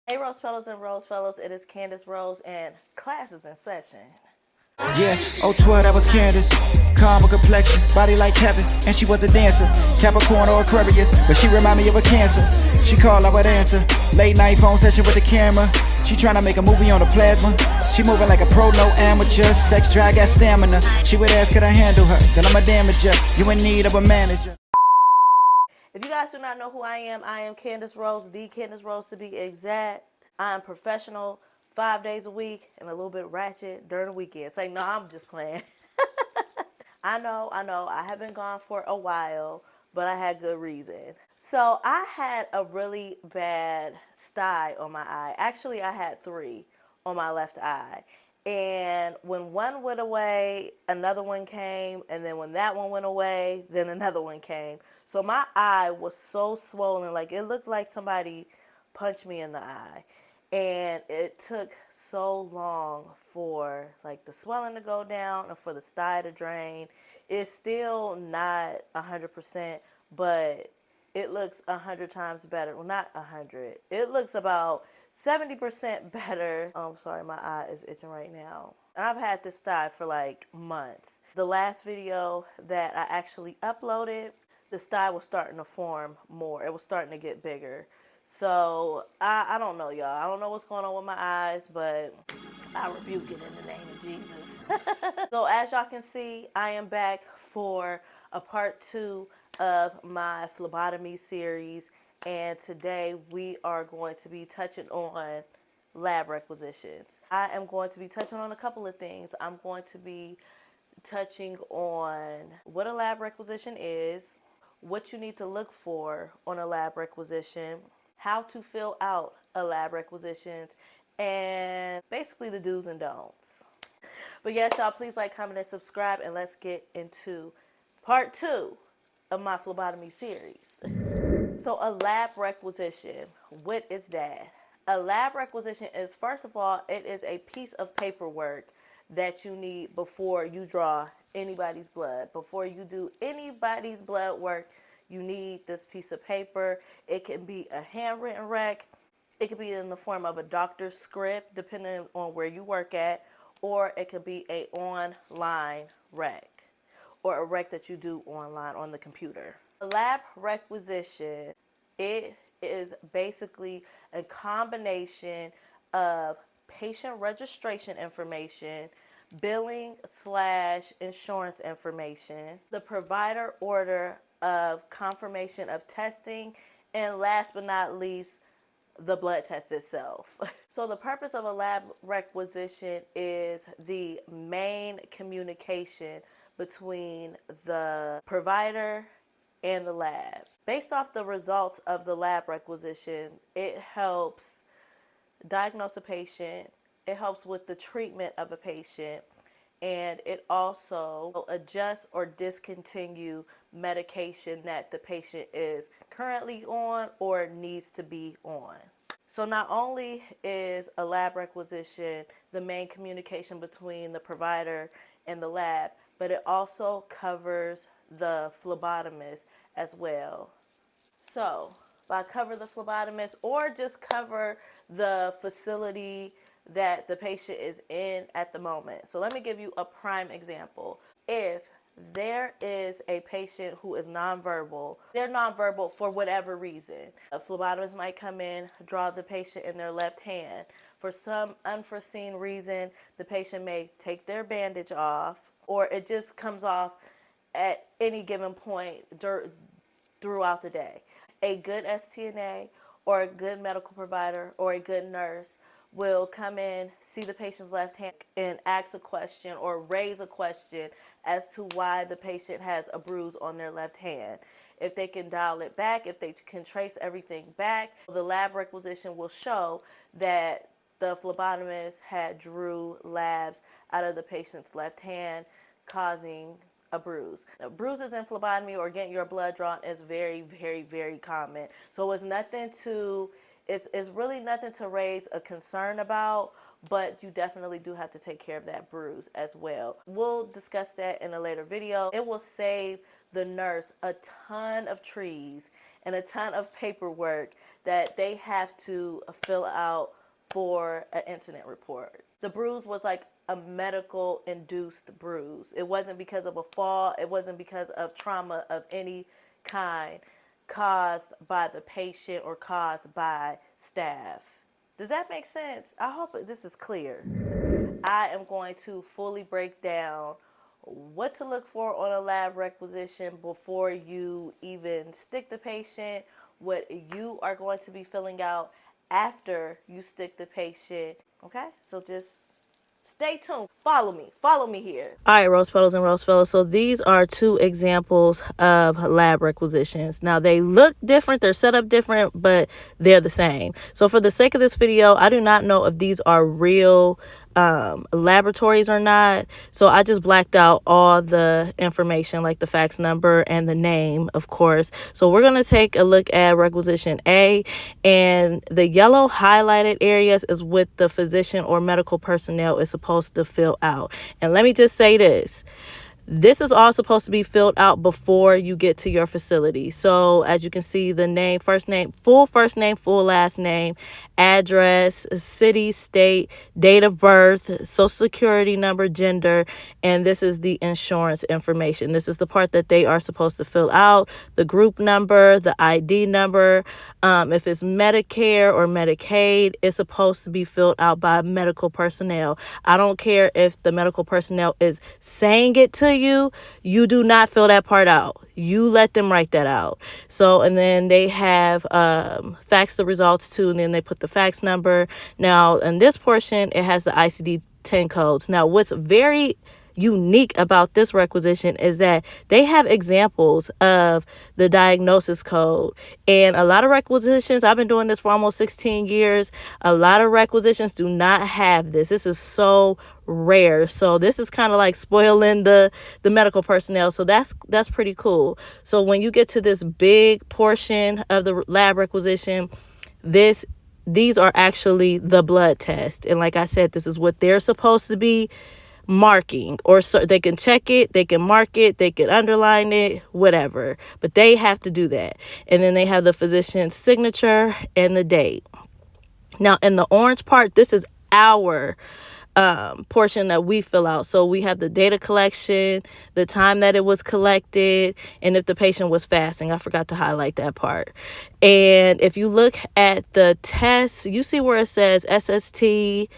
Hey Rose Fellows and Rose Fellows, it is Candace Rose and class is in session. Yeah, oh 12, that was Candace. Calm with complexion, body like heaven, and she was a dancer. Capricorn or Aquarius, but she remind me of a Cancer. She called, I would answer. Late night phone session with the camera. She tryna make a movie on the plasma. She moving like a pro, no amateur. Sex, drive, got stamina. She would ask, could I handle her? Then I'm a damager. You in need of a manager. If you guys do not know who I am Candace Rose, the Candace Rose to be exact. I am professional 5 days a week and a little bit ratchet during the weekend. Say, no, I'm just playing. I know. I have been gone for a while, but I had good reason. So I had a really bad sty on my eye. Actually, I had three on my left eye. And when one went away, another one came. And then when that one went away, then another one came. So my eye was so swollen. Like it looked like somebody punched me in the eye. And it took so long for like the swelling to go down and for the sty to drain. It's still not 100%, but it looks 100 times better. Well, not 100. It looks about 70% better. Oh, I'm sorry, my eye is itching right now. And I've had this sty for like months. The last video that I actually uploaded, the sty was starting to form more. It was starting to get bigger. So I don't know, y'all. I don't know what's going on with my eyes, but I rebuke it in the name of Jesus. So as y'all can see, I am back for a part 2 of my phlebotomy series. And today we are going to be touching on lab requisitions. I am going to be touching on a couple of things. I'm going to be touching on what a lab requisition is, what you need to look for on a lab requisition, how to fill out a lab requisitions, and basically the do's and don'ts. But yes, y'all, please like, comment, and subscribe, and let's get into part 2 of my phlebotomy series. So a lab requisition, what is that? A lab requisition is, first of all, it is a piece of paperwork that you need before you draw anybody's blood. Before you do anybody's blood work, you need this piece of paper. It can be a handwritten rec. It could be in the form of a doctor's script, depending on where you work at, or it could be a online rec, or a rec that you do online on the computer. A lab requisition, it is basically a combination of patient registration information, billing / insurance information, the provider order of confirmation of testing, and last but not least, the blood test itself. So the purpose of a lab requisition is the main communication between the provider and the lab. Based off the results of the lab requisition, it helps diagnose a patient, it helps with the treatment of a patient, and it also adjusts or discontinue medication that the patient is currently on or needs to be on. So not only is a lab requisition the main communication between the provider and the lab, but it also covers the phlebotomist as well. So if I cover the phlebotomist or just cover the facility that the patient is in at the moment. So let me give you a prime example. If there is a patient who is nonverbal, they're nonverbal for whatever reason. A phlebotomist might come in, draw the patient in their left hand. For some unforeseen reason, the patient may take their bandage off, or it just comes off at any given point throughout the day. A good STNA or a good medical provider or a good nurse will come in, see the patient's left hand, and ask a question or raise a question as to why the patient has a bruise on their left hand. If they can dial it back, if they can trace everything back, the lab requisition will show that the phlebotomist had drew labs out of the patient's left hand, causing a bruise. Now, bruises in phlebotomy or getting your blood drawn is very, very, very common. So it's nothing to It's really nothing to raise a concern about, but you definitely do have to take care of that bruise as well. We'll discuss that in a later video. It will save the nurse a ton of trees and a ton of paperwork that they have to fill out for an incident report. The bruise was like a medical induced bruise. It wasn't because of a fall, it wasn't because of trauma of any kind caused by the patient or caused by staff. Does that make sense? I hope this is clear. I am going to fully break down what to look for on a lab requisition before you even stick the patient, what you are going to be filling out after you stick the patient. Okay, so just stay tuned. Follow me here. All right, Rose Petals and Rose Fellows. So these are two examples of lab requisitions. Now they look different, they're set up different, but they're the same. So for the sake of this video, I do not know if these are real laboratories or not, so I just blacked out all the information like the fax number and the name, of course. So we're going to take a look at requisition A, and the yellow highlighted areas is what the physician or medical personnel is supposed to fill out. And let me just say this is all supposed to be filled out before you get to your facility. So as you can see, the name, first name, full last name, address, city, state, date of birth, social security number, gender, and this is the insurance information. This is the part that they are supposed to fill out, the group number, the ID number. If it's Medicare or Medicaid, it's supposed to be filled out by medical personnel. I don't care if the medical personnel is saying it to you, you do not fill that part out. You let them write that out. So, and then they have fax the results too, and then they put the fax number. Now, in this portion, it has the ICD-10 codes. Now, what's very unique about this requisition is that they have examples of the diagnosis code. And a lot of requisitions, I've been doing this for almost 16 years, a lot of requisitions do not have this. This is so rare. So this is kind of like spoiling the medical personnel. So that's pretty cool. So when you get to this big portion of the lab requisition, these are actually the blood test. And like I said, this is what they're supposed to be marking, or so they can check it, they can mark it, they can underline it, whatever, but they have to do that. And then they have the physician's signature and the date. Now in the orange part, this is our portion that we fill out. So we have the data collection, the time that it was collected, and if the patient was fasting. I forgot to highlight that part. And if you look at the test, you see where it says SST,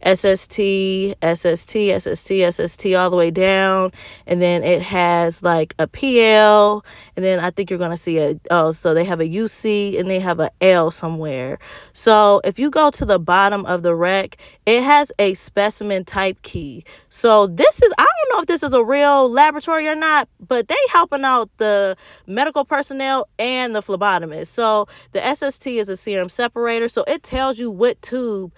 SST, SST, SST, SST, all the way down. And then it has like a PL. And then I think you're going to see so they have a UC and they have a L somewhere. So if you go to the bottom of the rec, it has a specimen type key. So this is, I don't know if this is a real laboratory or not, but they helping out the medical personnel and the phlebotomist. So the SST is a serum separator. So it tells you what tube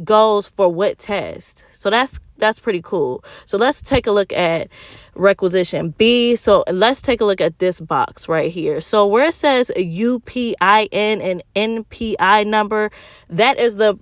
goes for what test. So that's pretty cool. So let's take a look at requisition B. So let's take a look at this box right here. So where it says UPIN and NPI number, that is the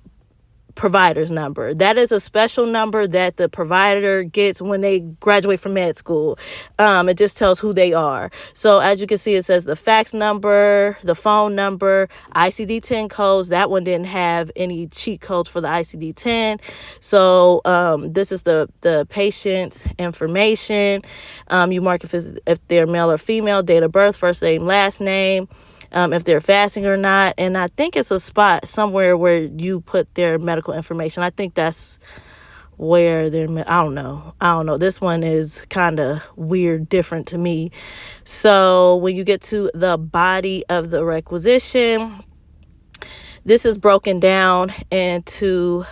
provider's number. That is a special number that the provider gets when they graduate from med school. It just tells who they are. So as you can see, it says the fax number, the phone number, ICD-10 codes. That one didn't have any cheat codes for the ICD-10. So this is the patient's information. You mark if they're male or female, date of birth, first name, last name. If they're fasting or not. And I think it's a spot somewhere where you put their medical information. I think that's where I don't know. This one is kind of weird, different to me. So when you get to the body of the requisition, this is broken down into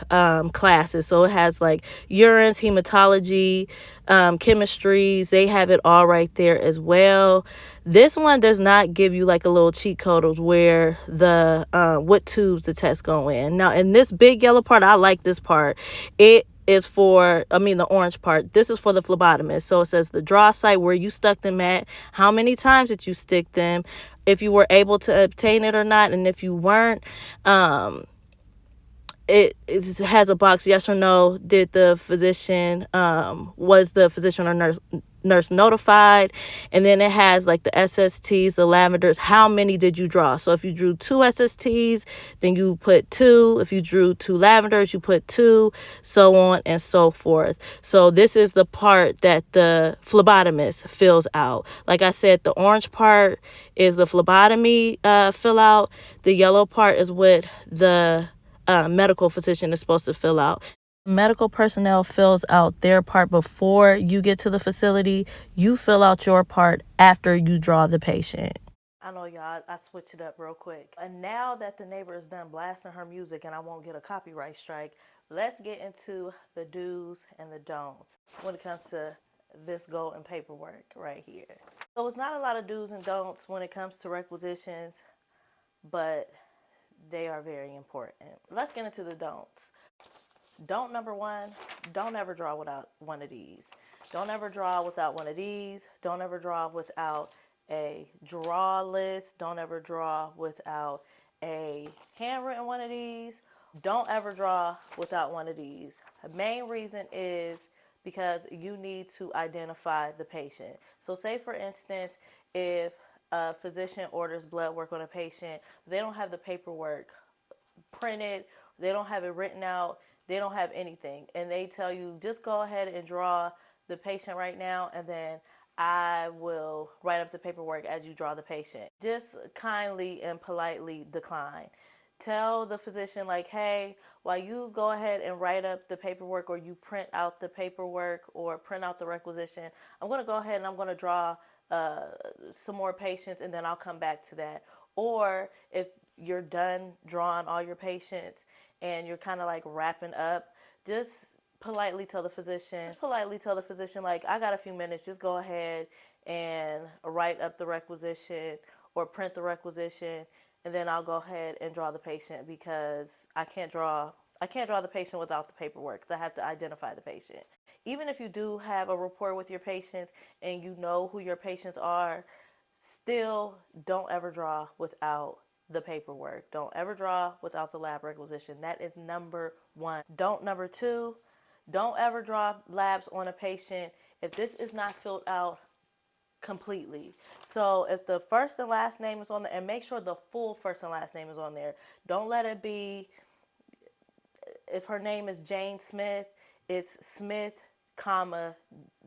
classes. So it has like urines, hematology, chemistries. They have it all right there as well. This one does not give you like a little cheat code of where the what tubes the test go in. Now in this big yellow part, I like this part. It is for, the orange part. This is for the phlebotomist. So it says the draw site, where you stuck them at, how many times did you stick them, if you were able to obtain it or not. And if you weren't, it has a box, yes or no. Did the physician, was the physician or nurse notified? And then it has like the SSTs, the lavenders. How many did you draw? So if you drew 2 SSTs, then you put 2. If you drew 2 lavenders, you put 2, so on and so forth. So this is the part that the phlebotomist fills out. Like I said, the orange part is the phlebotomy fill out. The yellow part is what the medical physician is supposed to fill out. Medical personnel fills out their part before you get to the facility. You fill out your part after you draw the patient. I know, y'all, I switched it up real quick. And now that the neighbor is done blasting her music and I won't get a copyright strike, let's get into the do's and the don'ts when it comes to this golden paperwork right here. So it's not a lot of do's and don'ts when it comes to requisitions, but they are very important. Let's get into the don'ts. Don't number 1, don't ever draw without one of these. Don't ever draw without one of these. Don't ever draw without a draw list. Don't ever draw without a handwritten one of these. Don't ever draw without one of these. The main reason is because you need to identify the patient. So say for instance, if a physician orders blood work on a patient, they don't have the paperwork printed, they don't have it written out, they don't have anything, and they tell you just go ahead and draw the patient right now, and then I will write up the paperwork as you draw the patient. Just kindly and politely decline. Tell the physician, like, hey, while you go ahead and write up the paperwork, or you print out the paperwork or print out the requisition, I'm going to go ahead and I'm going to draw some more patients, and then I'll come back to that. Or if you're done drawing all your patients and you're kind of like wrapping up, just politely tell the physician, like, I got a few minutes, just go ahead and write up the requisition or print the requisition, and then I'll go ahead and draw the patient, because I can't draw the patient without the paperwork, because I have to identify the patient. Even if you do have a rapport with your patients and you know who your patients are, still don't ever draw without the paperwork. Don't ever draw without the lab requisition. That is number 1. Don't number 2, don't ever draw labs on a patient if this is not filled out completely. So if the first and last name is on there, and make sure the full first and last name is on there. Don't let it be, if her name is Jane Smith, it's Smith, comma,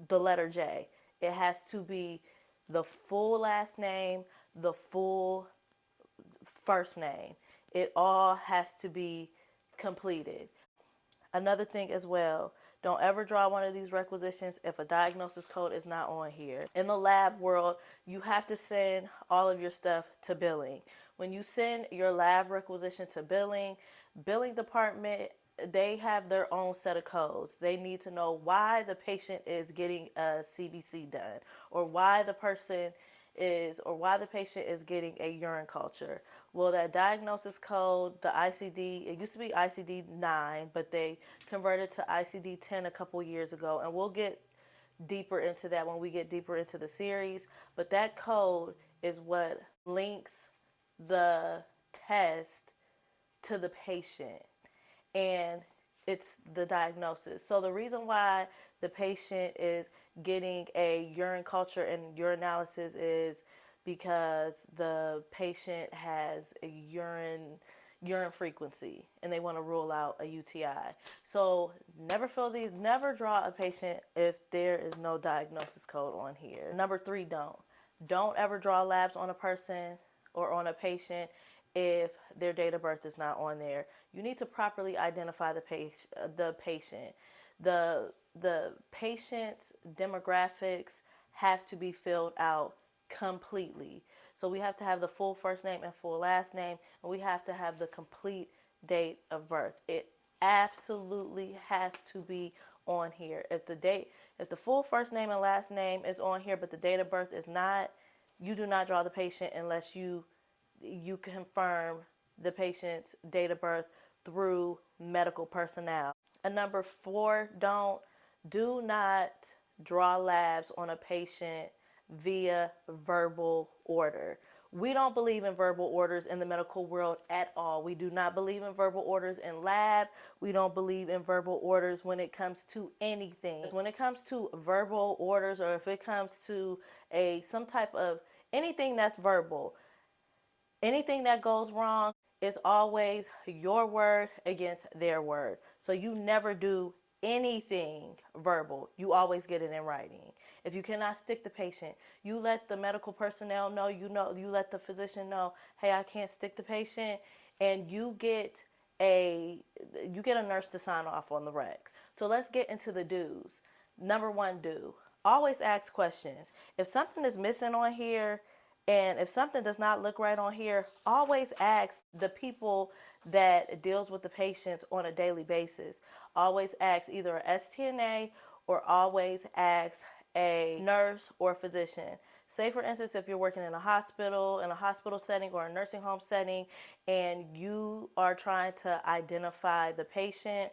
the letter J. It has to be the full last name, the full first name. It all has to be completed. Another thing as well, don't ever draw one of these requisitions if a diagnosis code is not on here. In the lab world, you have to send all of your stuff to billing. When you send your lab requisition to billing department, they have their own set of codes. They need to know why the patient is getting a CBC done, or why the patient is getting a urine culture. Well, that diagnosis code, the ICD, it used to be ICD-9, but they converted to ICD-10 a couple years ago, and we'll get deeper into that when we get deeper into the series. But that code is what links the test to the patient, and it's the diagnosis. So the reason why the patient is getting a urine culture and urinalysis is because the patient has a urine frequency and they want to rule out a UTI. So never draw a patient if there is no diagnosis code on here. Number 3, don't ever draw labs on a person or on a patient if their date of birth is not on there. You need to properly identify the patient. The patient's demographics have to be filled out completely. So we have to have the full first name and full last name, and we have to have the complete date of birth. It absolutely has to be on here. If the full first name and last name is on here, but the date of birth is not, you do not draw the patient unless you confirm the patient's date of birth through medical personnel. And number 4, do not draw labs on a patient via verbal order. We don't believe in verbal orders in the medical world at all. We do not believe in verbal orders in lab. We don't believe in verbal orders when it comes to anything. When it comes to verbal orders, or if it comes to some type of anything that's verbal, anything that goes wrong is always your word against their word. So you never do anything verbal. You always get it in writing. If you cannot stick the patient, you let the medical personnel know, you let the physician know, hey, I can't stick the patient, and you get a nurse to sign off on the recs. So let's get into the do's. Number one do, always ask questions. If something is missing on here, and if something does not look right on here, always ask the people that deals with the patients on a daily basis. Always ask either a STNA or always ask a nurse or physician. Say for instance, if you're working in a hospital setting or a nursing home setting, and you are trying to identify the patient,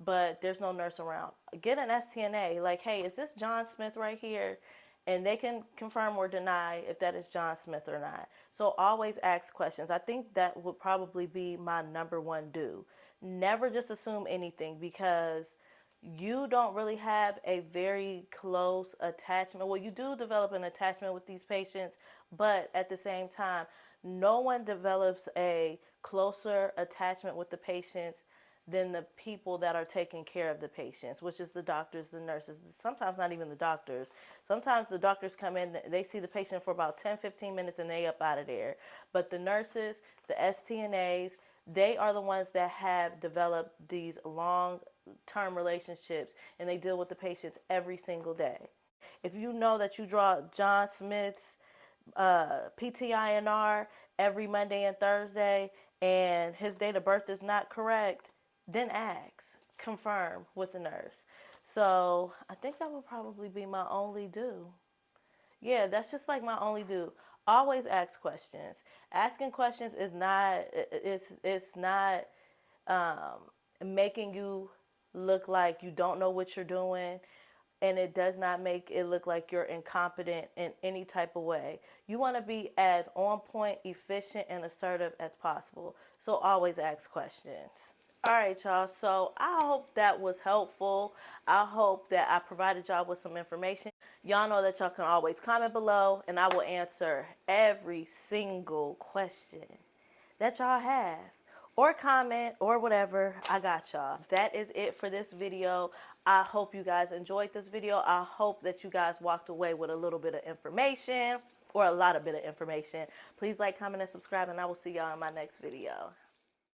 but there's no nurse around, get an STNA. Like, hey, is this John Smith right here? And they can confirm or deny if that is John Smith or not. So always ask questions. I think that would probably be my number one do. Never just assume anything, because you don't really have a very close attachment. Well, you do develop an attachment with these patients, but at the same time, no one develops a closer attachment with the patients than the people that are taking care of the patients, which is the doctors, the nurses, sometimes not even the doctors. Sometimes the doctors come in, they see the patient for about 10-15 minutes and they up out of there. But the nurses, the STNAs, they are the ones that have developed these long-term relationships, and they deal with the patients every single day. If you know that you draw John Smith's PTINR every Monday and Thursday, and his date of birth is not correct, then ask, confirm with the nurse. So I think that would probably be my only do. Yeah, that's just like my only do. Always ask questions. Asking questions is not, it's not making you look like you don't know what you're doing, and it does not make it look like you're incompetent in any type of way. You want to be as on point, efficient, and assertive as possible. So always ask questions. All right, y'all. So I hope that was helpful. I hope that I provided y'all with some information. Y'all know that y'all can always comment below, and I will answer every single question that y'all have, or comment, or whatever. I got y'all. That is it for this video. I hope you guys enjoyed this video. I hope that you guys walked away with a little bit of information, or a lot of bit of information. Please like, comment, and subscribe, and I will see y'all in my next video.